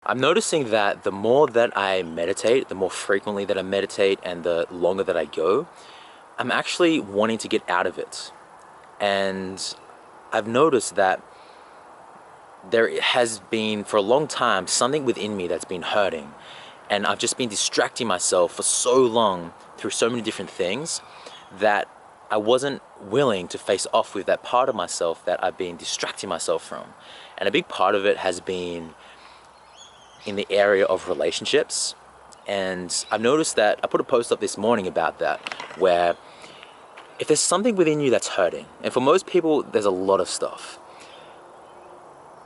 I'm noticing that the more that I meditate, the more frequently that I meditate and the longer that I go, I'm actually wanting to get out of it. And I've noticed that there has been, for a long time, something within me that's been hurting. And I've just been distracting myself for so long through so many different things that I wasn't willing to face off with that part of myself that I've been distracting myself from. And a big part of it has been in the area of relationships. And I've noticed that I put a post up this morning about that, where if there's something within you that's hurting, and for most people there's a lot of stuff,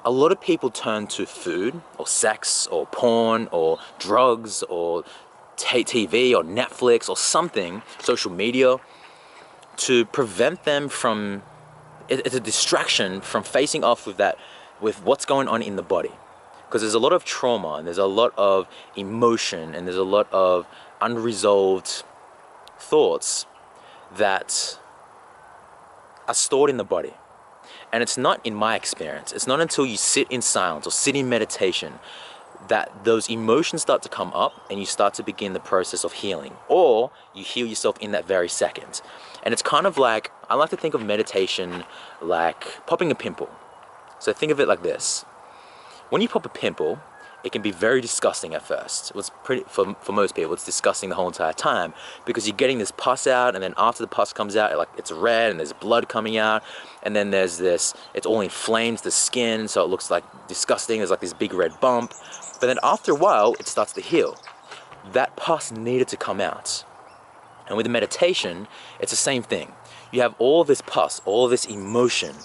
a lot of people turn to food or sex or porn or drugs or TV or Netflix or something, social media, to prevent them from, it's a distraction from facing off with that, with what's going on in the body. Because there's a lot of trauma and there's a lot of emotion and there's a lot of unresolved thoughts that are stored in the body. And it's not, in my experience, it's not until you sit in silence or sit in meditation that those emotions start to come up and you start to begin the process of healing, or you heal yourself in that very second. And it's kind of like, I like to think of meditation like popping a pimple. So think of it like this. When you pop a pimple, it can be very disgusting at first. It's pretty, for most people, it's disgusting the whole entire time, because you're getting this pus out, and then after the pus comes out, it's red and there's blood coming out, and then there's this, it all inflames the skin, so it looks like disgusting. There's like this big red bump, but then after a while, it starts to heal. That pus needed to come out. And with the meditation, it's the same thing. You have all this pus, all this emotion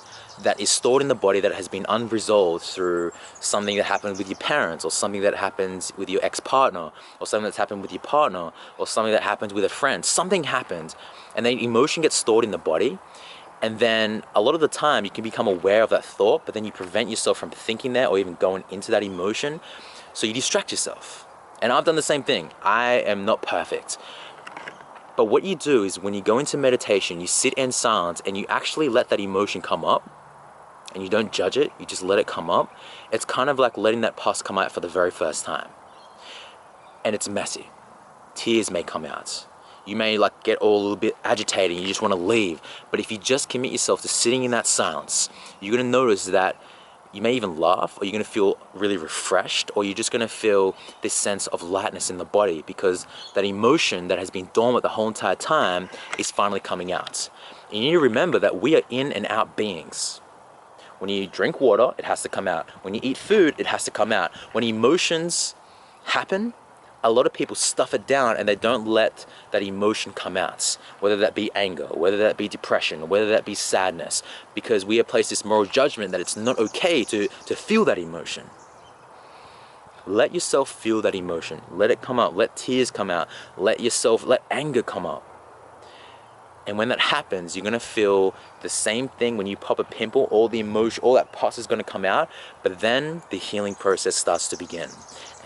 that is stored in the body that has been unresolved through something that happened with your parents, or something that happens with your ex-partner, or something that's happened with your partner, or something that happens with a friend. Something happened, and then emotion gets stored in the body, and then a lot of the time you can become aware of that thought, but then you prevent yourself from thinking that or even going into that emotion, so you distract yourself. And I've done the same thing. I am not perfect. But what you do is, when you go into meditation, you sit in silence and you actually let that emotion come up, and you don't judge it, you just let it come up. It's kind of like letting that pus come out for the very first time. And it's messy. Tears may come out. You may get all a little bit agitated and you just want to leave. But if you just commit yourself to sitting in that silence, you're going to notice that you may even laugh, or you're going to feel really refreshed, or you're just going to feel this sense of lightness in the body, because that emotion that has been dormant the whole entire time is finally coming out. And you need to remember that we are in and out beings. When you drink water, it has to come out. When you eat food, it has to come out. When emotions happen, a lot of people stuff it down and they don't let that emotion come out, whether that be anger, whether that be depression, whether that be sadness, because we have placed this moral judgment that it's not okay to feel that emotion. Let yourself feel that emotion. Let it come up. Let tears come out. Let anger come up. And when that happens, you're going to feel the same thing when you pop a pimple. All the emotion, all that pus is going to come out, but then the healing process starts to begin.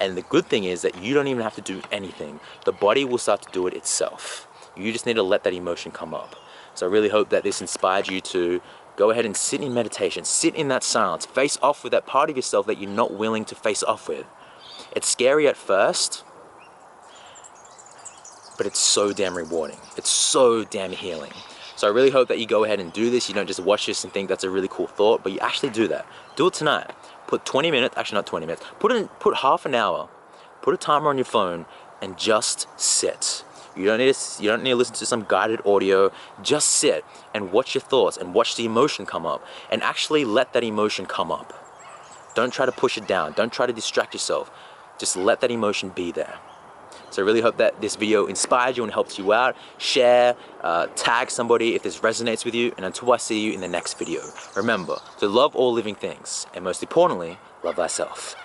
And the good thing is that you don't even have to do anything. The body will start to do it itself. You just need to let that emotion come up. So I really hope that this inspired you to go ahead and sit in meditation, sit in that silence, face off with that part of yourself that you're not willing to face off with. It's scary at first, but it's so damn rewarding. It's so damn healing. So I really hope that you go ahead and do this. You don't just watch this and think that's a really cool thought, but you actually do that. Do it tonight. Put 20 minutes, actually not 20 minutes, put half an hour, put a timer on your phone, and just sit. You don't need to listen to some guided audio. Just sit and watch your thoughts and watch the emotion come up, and actually let that emotion come up. Don't try to push it down. Don't try to distract yourself. Just let that emotion be there. So I really hope that this video inspired you and helped you out. Share, tag somebody if this resonates with you, and until I see you in the next video, remember to love all living things, and most importantly, love thyself.